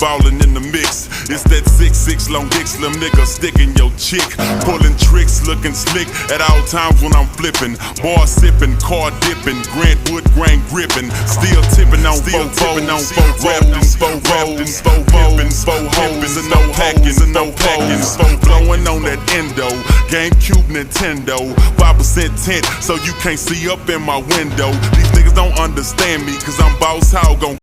ballin' in the mix. It's that 6'6" long dick, slim nigga sticking your chick. Pulling tricks, looking slick at all times when I'm flipping. Bar sipping, car dipping, Grant Wood grain gripping. Still tipping on four rolls, rapping, four rolls, four pippin', four hoes, and no packing, and no packing. Blowing on that endo, GameCube, Nintendo, 5% tint, so you can't see up in my window. These niggas don't understand me, cause I'm boss hog on